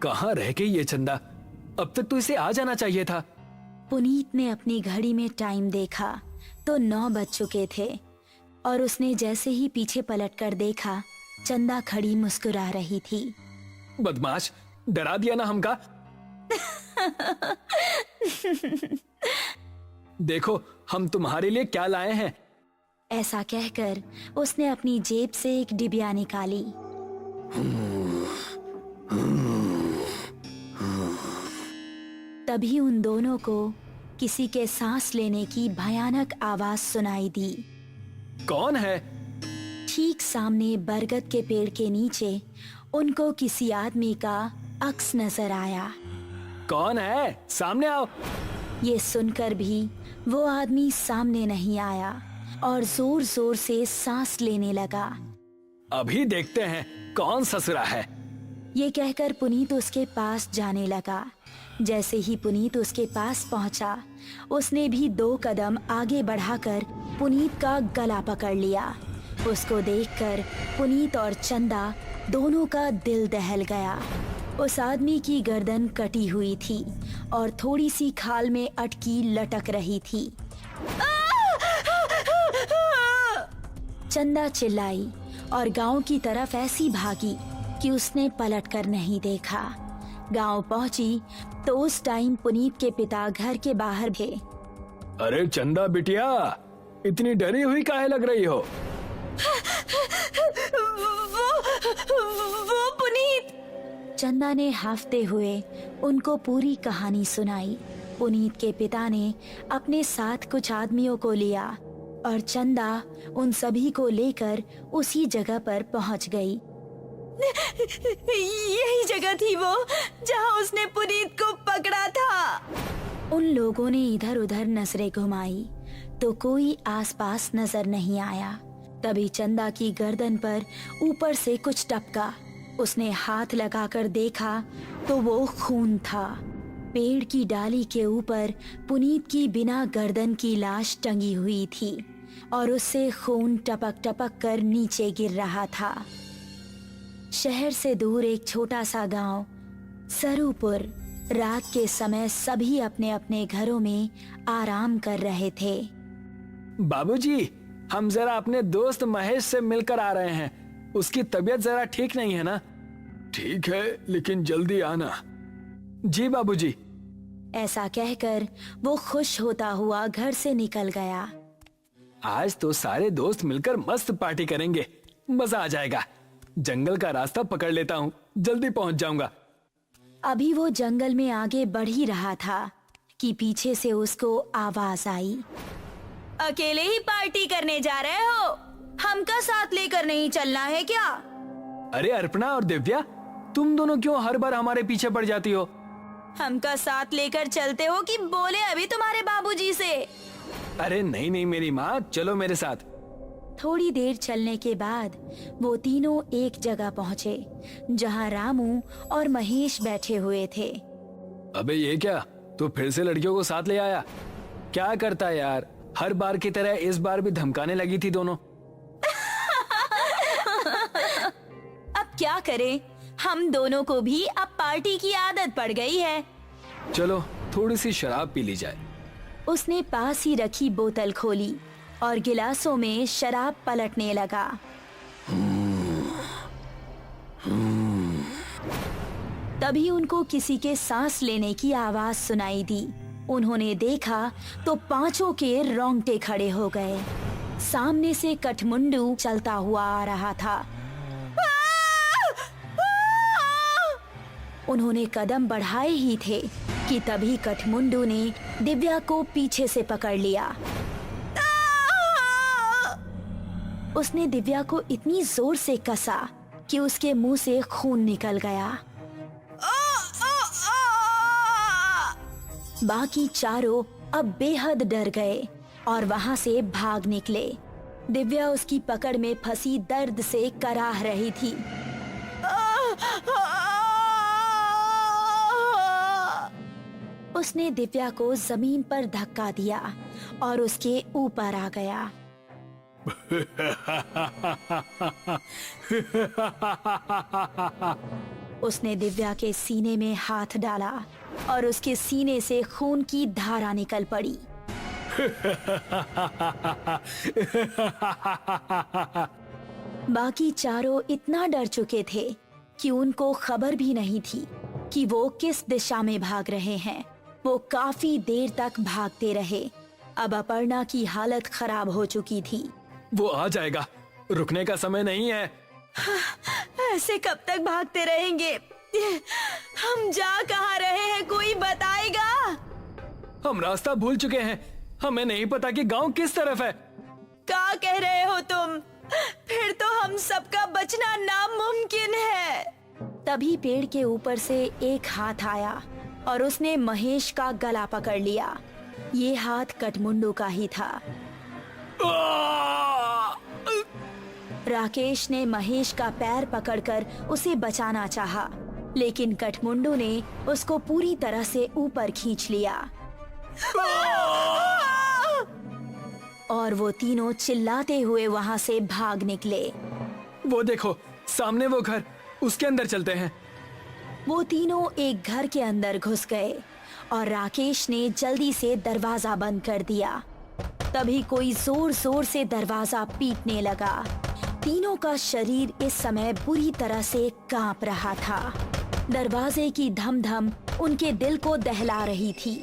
कहाँ रह गई ये चंदा? अब तक तो इसे आ जाना चाहिए था। पुनीत ने अपनी घड़ी में टाइम देखा तो 9 बज चुके थे और उसने जैसे ही पीछे पलटकर देखा, चंदा खड़ी मुस्कुरा रही थी। बदमाश, डरा दिया ना हमका। देखो हम तुम्हारे लिए क्या लाए हैं। ऐसा कहकर उसने अपनी जेब से एक डिबिया निकाली। तभी उन दोनों को किसी के सांस लेने की भयानक आवाज सुनाई दी। कौन है? ठीक सामने बरगद के पेड़ के नीचे उनको किसी आदमी का अक्स नजर आया। कौन है? सामने आओ। ये सुनकर भी वो आदमी सामने नहीं आया और जोर जोर से सांस लेने लगा। अभी देखते हैं कौन ससुरा है। ये कहकर पुनीत उसके पास जाने लगा। जैसे ही पुनीत उसके पास पहुंचा, उसने भी 2 कदम आगे बढ़ाकर पुनीत का गला पकड़ लिया। उसको देखकर पुनीत और चंदा दोनों का दिल दहल गया। उस आदमी की गर्दन कटी हुई थी और थोड़ी सी खाल में अटकी लटक रही थी। चंदा चिल्लाई और गांव की तरफ ऐसी भागी कि उसने पलटकर नहीं देखा। गांव पहुंची तो उस टाइम पुनीत के पिता घर के बाहर थे। अरे चंदा बिटिया, इतनी डरी हुई काहे लग रही हो? वो पुनीत। चंदा ने हाफते हुए उनको पूरी कहानी सुनाई। पुनीत के पिता ने अपने साथ कुछ आदमियों को लिया और चंदा उन सभी को लेकर उसी जगह पर पहुंच गई। यही जगह थी वो जहां उसने पुनीत को पकड़ा था। उन लोगों ने इधर उधर नजरें घुमाई तो कोई आसपास नजर नहीं आया। तभी चंदा की गर्दन पर ऊपर से कुछ टपका। उसने हाथ लगाकर देखा तो वो खून था। पेड़ की डाली के ऊपर पुनीत की बिना गर्दन की लाश टंगी हुई थी और उससे खून टपक टपक कर नीचे गिर रहा था। शहर से दूर एक छोटा सा गांव सरूपुर। रात के समय सभी अपने अपने घरों में आराम कर रहे थे। बाबूजी, हम जरा अपने दोस्त महेश से मिलकर आ रहे हैं। उसकी तबीयत जरा ठीक नहीं है ना? ठीक है, लेकिन जल्दी आना। जी बाबूजी। ऐसा कहकर वो खुश होता हुआ घर से निकल गया। आज तो सारे दोस्त मिलकर मस्त पार्टी करेंगे, मजा आ जाएगा। जंगल का रास्ता पकड़ लेता हूँ, जल्दी पहुँच जाऊंगा। अभी वो जंगल में आगे बढ़ ही रहा था कि पीछे से उसको आवाज आई। अकेले ही पार्टी करने जा रहे हो? हमका साथ लेकर नहीं चलना है क्या? अरे अर्पणा और दिव्या, तुम दोनों क्यों हर बार हमारे पीछे पड़ जाती हो? हमका साथ लेकर चलते हो कि बोले अभी तुम्हारे बाबूजी से? अरे नहीं नहीं मेरी माँ, चलो मेरे साथ। थोड़ी देर चलने के बाद वो तीनों एक जगह पहुँचे जहाँ रामू और महेश बैठे हुए थे। अबे ये क्या, तू फिर से लड़कियों को साथ ले आया? क्या करता है यार, हर बार की तरह इस बार भी धमकाने लगी थी दोनों। अब क्या करें, हम दोनों को भी अब पार्टी की आदत पड़ गई है। चलो थोड़ी सी शराब पी ली जाए। उसने पास ही रखी बोतल खोली और गिलासों में शराब पलटने लगा। तभी उनको किसी के सांस लेने की आवाज सुनाई दी। उन्होंने देखा तो पांचों के रोंगटे खड़े हो गए। सामने से कठमुंडू चलता हुआ आ रहा था। उन्होंने कदम बढ़ाए ही थे कि तभी कठमुंडू ने दिव्या को पीछे से पकड़ लिया। उसने दिव्या को इतनी जोर से कसा कि उसके मुंह से खून निकल गया। बाकी चारों अब बेहद डर गए और वहां से भाग निकले। दिव्या उसकी पकड़ में फंसी दर्द से कराह रही थी। उसने दिव्या को जमीन पर धक्का दिया और उसके ऊपर आ गया। उसने दिव्या के सीने में हाथ डाला और उसके सीने से खून की धारा निकल पड़ी। बाकी चारों इतना डर चुके थे कि उनको खबर भी नहीं थी कि वो किस दिशा में भाग रहे हैं। वो काफी देर तक भागते रहे। अब अपर्णा की हालत खराब हो चुकी थी। वो आ जाएगा, रुकने का समय नहीं है। ऐसे कब तक भागते रहेंगे? हम जा कहाँ रहे हैं, कोई बताएगा? हम रास्ता भूल चुके हैं, हमें नहीं पता कि गांव किस तरफ है। क्या कह रहे हो तुम? फिर तो हम सबका बचना नामुमकिन है। तभी पेड़ के ऊपर से एक हाथ आया और उसने महेश का गला पकड़ लिया। ये हाथ कठमुंडू का ही था। राकेश ने महेश का पैर पकड़कर उसे बचाना चाहा, लेकिन कठमुंडू ने उसको पूरी तरह से ऊपर खींच लिया और वो तीनों चिल्लाते हुए वहाँ से भाग निकले। वो देखो, सामने वो घर, उसके अंदर चलते हैं। वो तीनों एक घर के अंदर घुस गए और राकेश ने जल्दी से दरवाजा बंद कर दिया। तभी कोई जोर जोर से दरवाजा पीटने लगा। तीनों का शरीर इस समय बुरी तरह से कांप रहा था। दरवाजे की धम धम उनके दिल को दहला रही थी।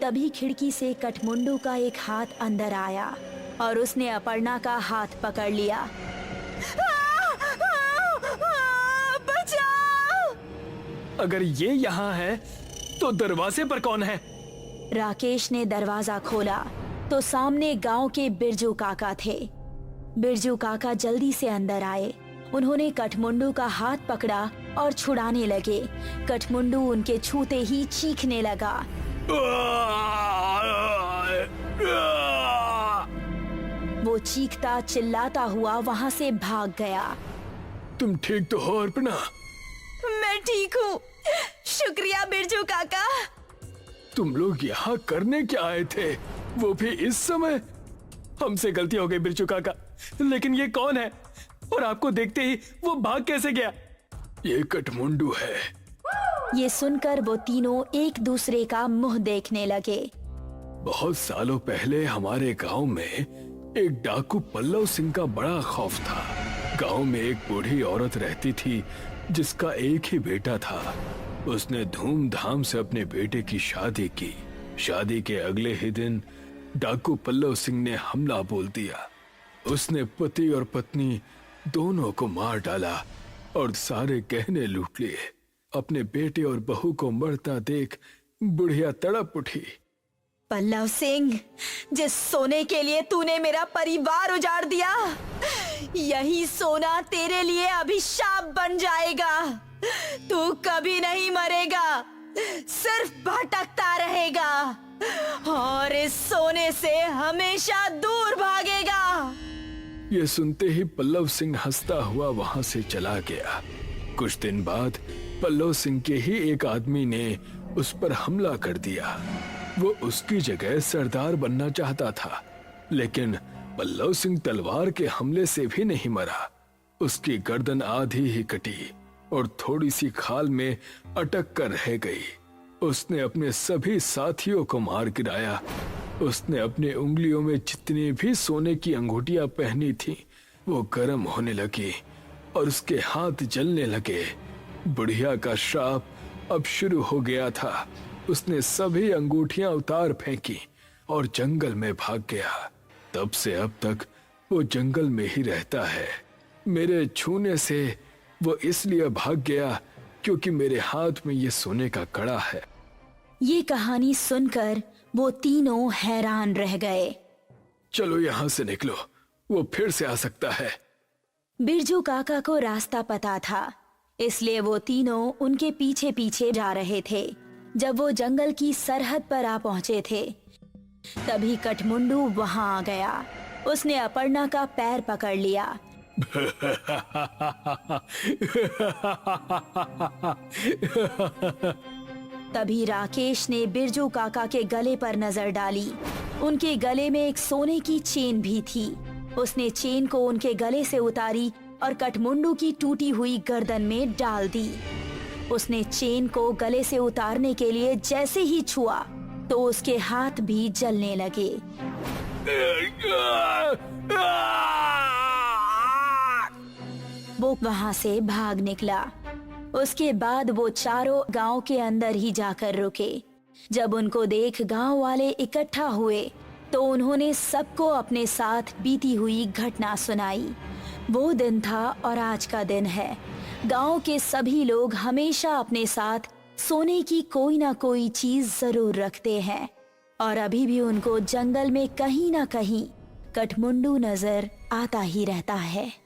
तभी खिड़की से कठमुंडू का एक हाथ अंदर आया और उसने अपर्णा का हाथ पकड़ लिया। बचाओ! अगर ये यहाँ है तो दरवाजे पर कौन है? राकेश ने दरवाजा खोला तो सामने गांव के बिरजू काका थे। बिरजू काका जल्दी से अंदर आए। उन्होंने कठमुंडू का हाथ पकड़ा और छुड़ाने लगे। कठमुंडू उनके छूते ही चीखने लगा। वो चीखता चिल्लाता हुआ वहाँ से भाग गया। तुम ठीक तो हो अर्पणा? मैं ठीक हूँ, शुक्रिया बिरजू काका। तुम लोग यहाँ करने क्या आए थे, वो भी इस समय? हमसे गलती हो गई बिरजू काका, लेकिन ये कौन है और आपको देखते ही वो भाग कैसे गया? ये कठमुंडू है। ये सुनकर वो तीनों एक दूसरे का मुंह देखने लगे। बहुत सालों पहले हमारे गांव में एक डाकू पल्लव सिंह का बड़ा खौफ था। गांव में एक बूढ़ी औरत रहती थी जिसका एक ही बेटा था। उसने धूमधाम से अपने बेटे की शादी की। शादी के अगले ही दिन डाकू पल्लव सिंह ने हमला बोल दिया। उसने पति और पत्नी दोनों को मार डाला और सारे गहने लूट लिए। अपने बेटे और बहू को मरता देख बुढ़िया तड़प उठी। पल्लव सिंह, जिस सोने के लिए तूने मेरा परिवार उजाड़ दिया, यही सोना तेरे लिए अभिशाप बन जाएगा। तू कभी नहीं मरेगा, सिर्फ भटकता रहेगा और इस सोने से हमेशा दूर भागेगा। ये सुनते ही पल्लव सिंह हंसता हुआ वहां से चला गया। कुछ दिन बाद पल्लव सिंह के ही एक आदमी ने उस पर हमला कर दिया। वो उसकी जगह सरदार बनना चाहता था, लेकिन पल्लव सिंह तलवार के हमले से भी नहीं मरा। उसकी गर्दन आधी ही कटी और थोड़ी सी खाल में अटक कर रह गई। उसने अपने सभी साथियों को मार गिराया। उसने अपने उंगलियों में जितनी भी सोने की अंगूठियां पहनी थी वो गर्म होने लगी और उसके हाथ जलने लगे। बुढ़िया का श्राप अब शुरू हो गया था। उसने सभी अंगूठियां उतार फेंकी और जंगल में भाग गया। तब से अब तक वो जंगल में ही रहता है। मेरे छूने से वो इसलिए भाग गया क्योंकि मेरे हाथ में ये सोने का कड़ा है। ये कहानी सुनकर वो तीनों हैरान रह गए। चलो यहाँ से निकलो, वो फिर से आ सकता है। बिरजू काका को रास्ता पता था, इसलिए वो तीनों उनके पीछे पीछे जा रहे थे। जब वो जंगल की सरहद पर आ पहुंचे थे, तभी कठमुंडू वहां आ गया। उसने अपर्णा का पैर पकड़ लिया। तभी राकेश ने बिरजू काका के गले पर नजर डाली। उनके गले में एक सोने की चेन भी थी। उसने चेन को उनके गले से उतारी और कठमुंडू की टूटी हुई गर्दन में डाल दी। उसने चेन को गले से उतारने के लिए जैसे ही छुआ तो उसके हाथ भी जलने लगे। वो वहां से भाग निकला। उसके बाद वो चारों गांव के अंदर ही जाकर रुके। जब उनको देख गांव वाले इकट्ठा हुए तो उन्होंने सबको अपने साथ बीती हुई घटना सुनाई। वो दिन था और आज का दिन है। गांव के सभी लोग हमेशा अपने साथ सोने की कोई ना कोई चीज जरूर रखते हैं और अभी भी उनको जंगल में कहीं ना कहीं कठमुंडू नजर आता ही रहता है।